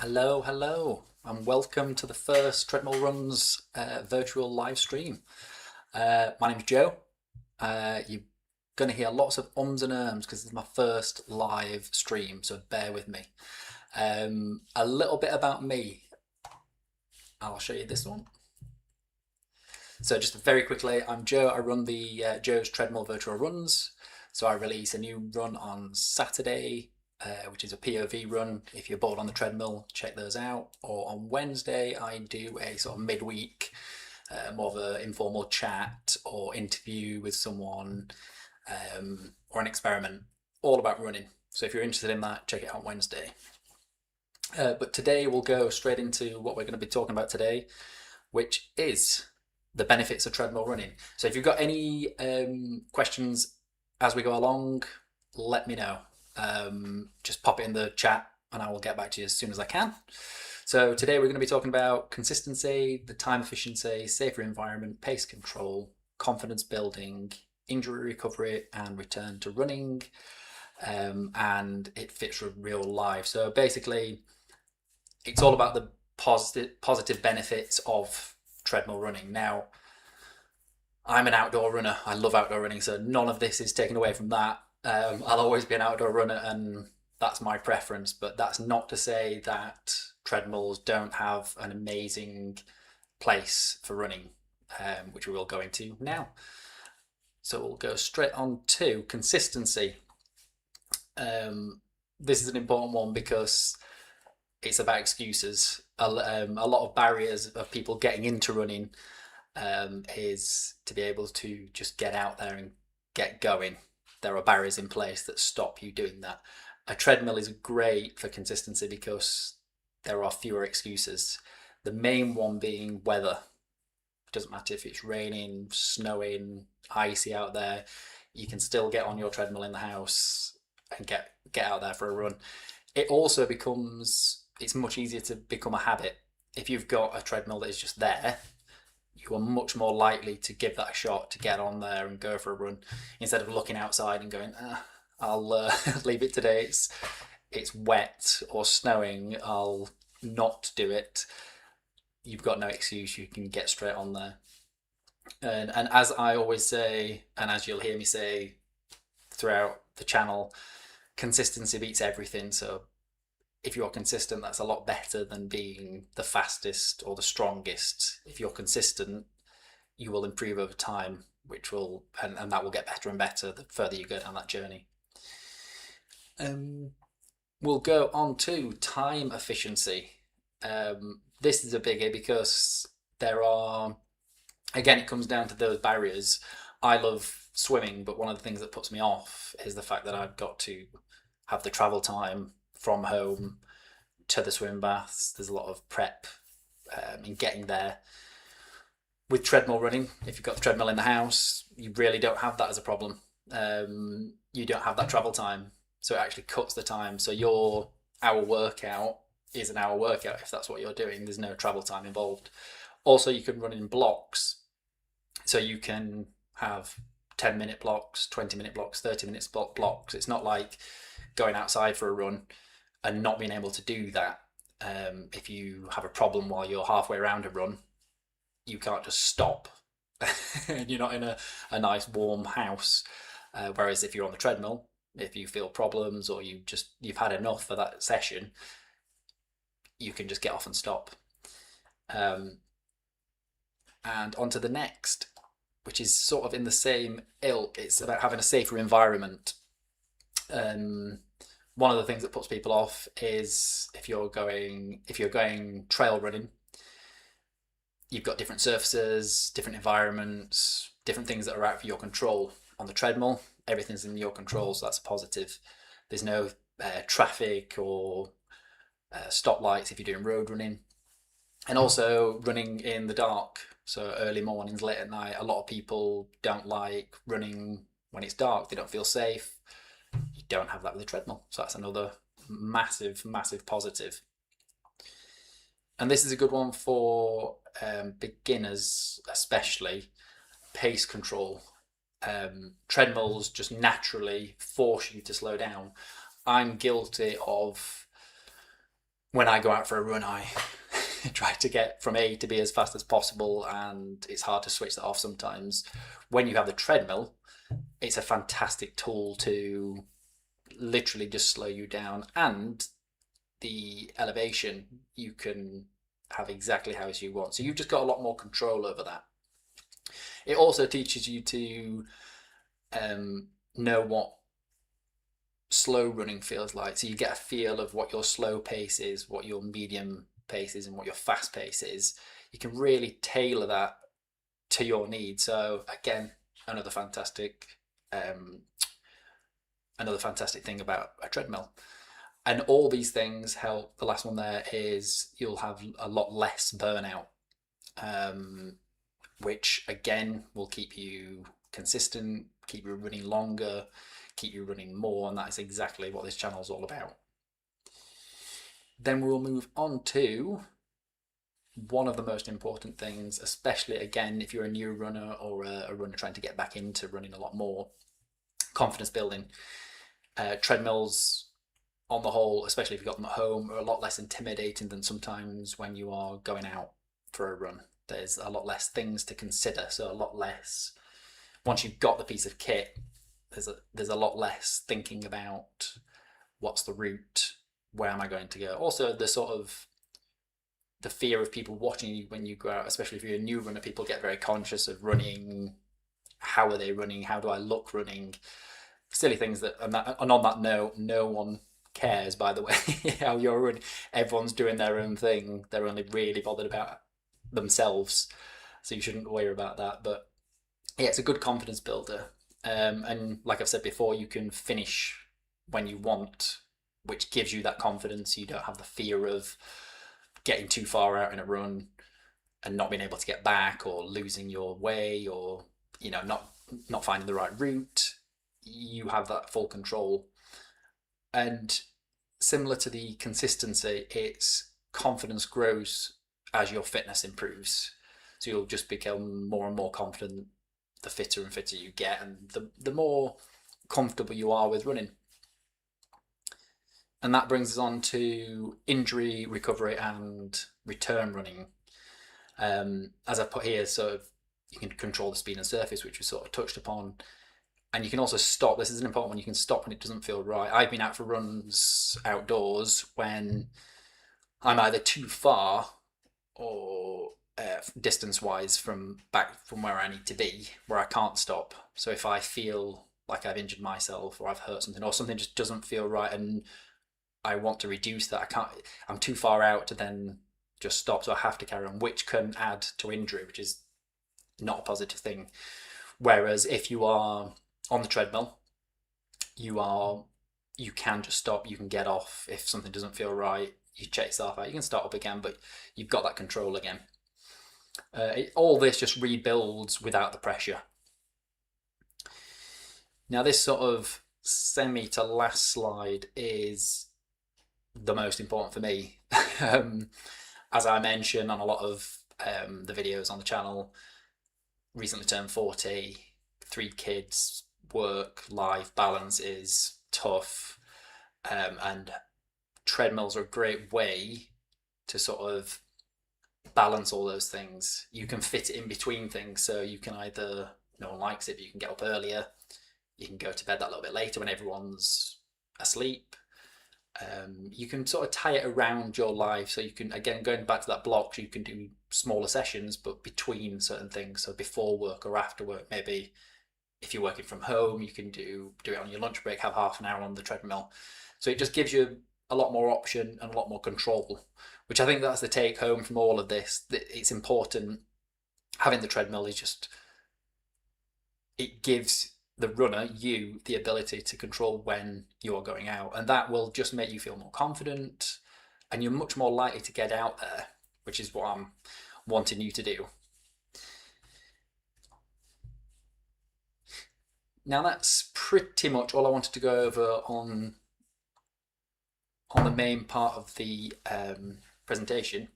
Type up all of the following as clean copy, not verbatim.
Hello, and welcome to the first Treadmill Runs virtual live stream. My name's Joe. You're going to hear lots of ums and erms because it's my first live stream, so bear with me. A little bit about me. I'll show you this one. So just very quickly, I'm Joe. I run the Joe's Treadmill Virtual Runs. So I release a new run on Saturday, which is a POV run. If you're bored on the treadmill, check those out. Or on Wednesday, I do a sort of midweek, more of an informal chat or interview with someone, or an experiment, all about running. So if you're interested in that, check it out on Wednesday. But today we'll go straight into what we're going to be talking about today, which is the benefits of treadmill running. So if you've got any questions as we go along, let me know. Just pop it in the chat and I will get back to you as soon as I can. So today we're going to be talking about consistency, the time efficiency, safer environment, pace control, confidence building, injury recovery and return to running, and it fits with real life. So basically it's all about the positive benefits of treadmill running. Now, I'm an outdoor runner. I love outdoor running, so none of this is taken away from that. I'll always be an outdoor runner, and that's my preference. But that's not to say that treadmills don't have an amazing place for running, which we will go into now. So we'll go straight on to consistency. This is an important one because it's about excuses. A lot of barriers of people getting into running is to be able to just get out there and get going. There are barriers in place that stop you doing that. A treadmill is great for consistency because there are fewer excuses. The main one being weather. It doesn't matter if it's raining, snowing, icy out there, you can still get on your treadmill in the house and get out there for a run. It also it's much easier to become a habit. If you've got a treadmill that is just there, you are much more likely to give that a shot, to get on there and go for a run, instead of looking outside and going, I'll leave it today. It's wet or snowing. I'll not do it. You've got no excuse. You can get straight on there. And as I always say, and as you'll hear me say throughout the channel, consistency beats everything. So if you're consistent, that's a lot better than being the fastest or the strongest. If you're consistent, you will improve over time, which will and that will get better and better the further you go down that journey. We'll go on to time efficiency. This is a biggie because again, it comes down to those barriers. I love swimming, but one of the things that puts me off is the fact that I've got to have the travel time from home to the swim baths. There's a lot of prep in getting there. With treadmill running, if you've got the treadmill in the house, you really don't have that as a problem. You don't have that travel time, so it actually cuts the time. So your hour workout is an hour workout if that's what you're doing. There's no travel time involved. Also, you can run in blocks, so you can have 10-minute blocks, 20-minute blocks, 30-minute blocks. It's not like going outside for a run and not being able to do that. If you have a problem while you're halfway around a run, you can't just stop. You're not in a nice warm house. Whereas if you're on the treadmill, if you feel problems or you've had enough for that session, you can just get off and stop. And on to the next, which is sort of in the same ilk. It's about having a safer environment. One of the things that puts people off is if you're going trail running, you've got different surfaces, different environments, different things that are out of your control. On the treadmill, everything's in your control, so that's a positive. There's no traffic or stoplights if you're doing road running. And also running in the dark, so early mornings, late at night. A lot of people don't like running when it's dark. They don't feel safe. You don't have that with a treadmill, so that's another massive positive. And this is a good one for beginners, especially pace control. Treadmills just naturally force you to slow down. I'm guilty of when I go out for a run, I try to get from A to B as fast as possible, and it's hard to switch that off sometimes. When you have the treadmill, it's a fantastic tool to literally just slow you down, and the elevation you can have exactly how you want. So you've just got a lot more control over that. It also teaches you to know what slow running feels like. So you get a feel of what your slow pace is, what your medium pace is, and what your fast pace is. You can really tailor that to your needs. So again, another fantastic thing about a treadmill. And all these things help. The last one there is you'll have a lot less burnout, which again will keep you consistent, keep you running longer, keep you running more, and that is exactly what this channel is all about. Then we'll move on to one of the most important things, especially again if you're a new runner or a runner trying to get back into running a lot more, confidence building. Treadmills on the whole, especially if you've got them at home, are a lot less intimidating than sometimes when you are going out for a run. There's a lot less things to consider, so a lot less, once you've got the piece of kit, there's a lot less thinking about what's the route, where am I going to go. Also, the fear of people watching you when you go out, especially if you're a new runner, people get very conscious of running. How are they running? How do I look running? Silly things and on that note, no one cares, by the way, how you're running. Everyone's doing their own thing. They're only really bothered about themselves, so you shouldn't worry about that. But yeah, it's a good confidence builder, and like I've said before, you can finish when you want, which gives you that confidence. You don't have the fear of getting too far out in a run and not being able to get back, or losing your way, or not finding the right route. You have that full control. And similar to the consistency, its confidence grows as your fitness improves. So you'll just become more and more confident the fitter and fitter you get, and the more comfortable you are with running. And that brings us on to injury recovery and return running. As I put here, so you can control the speed and surface, which we sort of touched upon. And you can also stop. This is an important one. You can stop when it doesn't feel right. I've been out for runs outdoors when I'm either too far or distance-wise from where I need to be, where I can't stop. So if I feel like I've injured myself or I've hurt something, or something just doesn't feel right, and I want to reduce that, I'm too far out to then just stop, so I have to carry on, which can add to injury, which is not a positive thing. Whereas if you are on the treadmill, you can just stop, you can get off. If something doesn't feel right, you check yourself out, you can start up again, but you've got that control again. All this just rebuilds without the pressure. Now this sort of semi to last slide is the most important for me. As I mentioned on a lot of the videos on the channel, recently turned 40, 3 kids, work, life balance is tough, and treadmills are a great way to sort of balance all those things. You can fit it in between things, so you can either, no one likes it, but you can get up earlier, you can go to bed that little bit later when everyone's asleep. You can sort of tie it around your life, so you can, again, going back to that block, you can do smaller sessions but between certain things. So before work or after work, maybe if you're working from home, you can do it on your lunch break, have half an hour on the treadmill. So it just gives you a lot more option and a lot more control, which I think that's the take home from all of this. It's important. Having the treadmill is just, it gives the runner, you, the ability to control when you're going out, and that will just make you feel more confident, and you're much more likely to get out there, which is what I'm wanting you to do. Now that's pretty much all I wanted to go over on the main part of the presentation.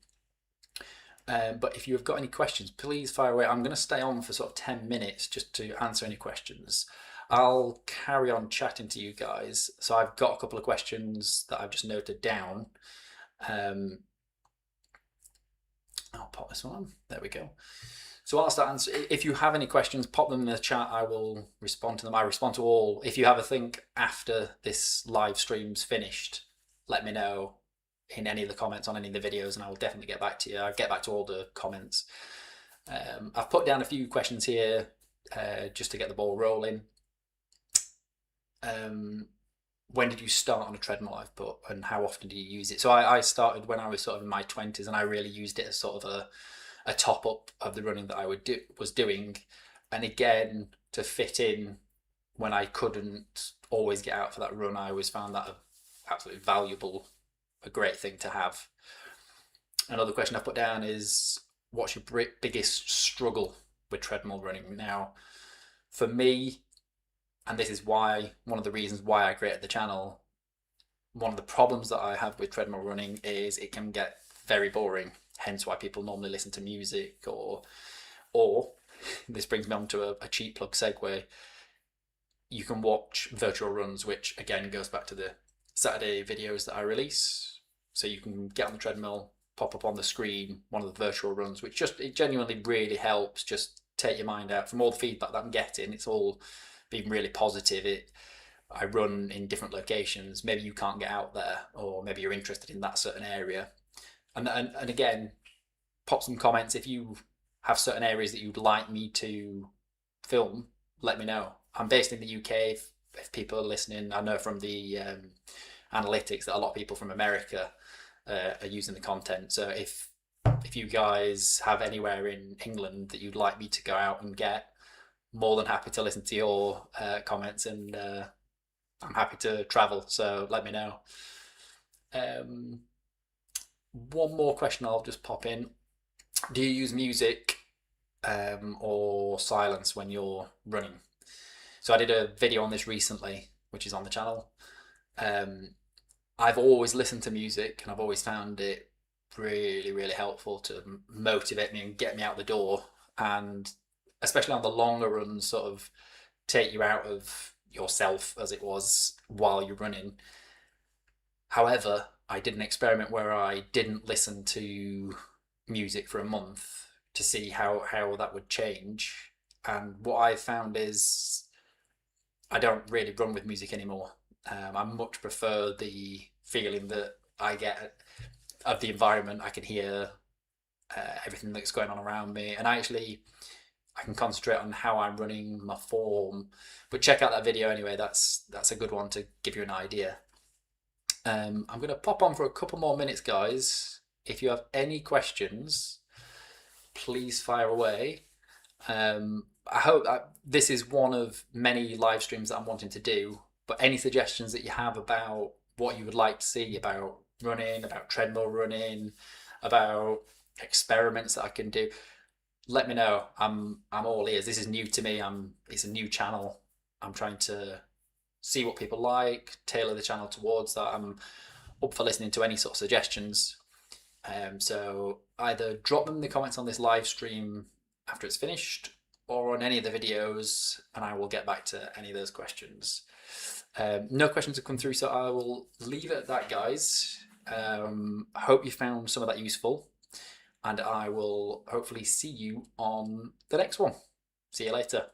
But if you've got any questions, please fire away. I'm going to stay on for sort of 10 minutes just to answer any questions. I'll carry on chatting to you guys. So I've got a couple of questions that I've just noted down. I'll pop this one on. There we go. So I'll start answering. If you have any questions, pop them in the chat. I will respond to them. I respond to all. If you have a think after this live stream's finished, let me know in any of the comments on any of the videos, and I will definitely get back to you. I'll get back to all the comments. I've put down a few questions here just to get the ball rolling. When did you start on a treadmill, I've put, and how often do you use it? So I started when I was sort of in my 20s, and I really used it as sort of a top up of the running that I was doing, and again to fit in when I couldn't always get out for that run. I always found that absolutely valuable, a great thing to have. Another question I've put down is, what's your biggest struggle with treadmill running? Now, for me, and this is why, one of the reasons why I created the channel, one of the problems that I have with treadmill running is it can get very boring, hence why people normally listen to music, or this brings me on to a cheap plug segue. You can watch virtual runs, which again goes back to the Saturday videos that I release. So you can get on the treadmill, pop up on the screen one of the virtual runs, which it genuinely really helps just take your mind out. From all the feedback that I'm getting, it's all been really positive. I run in different locations. Maybe you can't get out there, or maybe you're interested in that certain area. And again, pop some comments if you have certain areas that you'd like me to film. Let me know. I'm based in the UK. If people are listening, I know from the analytics that a lot of people from America are using the content. So if you guys have anywhere in England that you'd like me to go out and get, more than happy to listen to your comments, and I'm happy to travel, so let me know. One more question I'll just pop in. Do you use music or silence when you're running? So I did a video on this recently, which is on the channel. I've always listened to music, and I've always found it really, really helpful to motivate me and get me out the door, and especially on the longer runs, sort of take you out of yourself, as it was, while you're running. However, I did an experiment where I didn't listen to music for a month to see how that would change. And what I found is I don't really run with music anymore. I much prefer the feeling that I get of the environment. I can hear everything that's going on around me, and I can concentrate on how I'm running, my form. But check out that video anyway. That's a good one to give you an idea. I'm going to pop on for a couple more minutes, guys. If you have any questions, please fire away. I hope this is one of many live streams that I'm wanting to do, but any suggestions that you have about what you would like to see about running, about treadmill running, about experiments that I can do, let me know. I'm all ears. This is new to me. It's a new channel. I'm trying to see what people like, tailor the channel towards that. I'm up for listening to any sort of suggestions. So either drop them in the comments on this live stream after it's finished, or on any of the videos, and I will get back to any of those questions. No questions have come through, so I will leave it at that, guys. I hope you found some of that useful, and I will hopefully see you on the next one. See you later.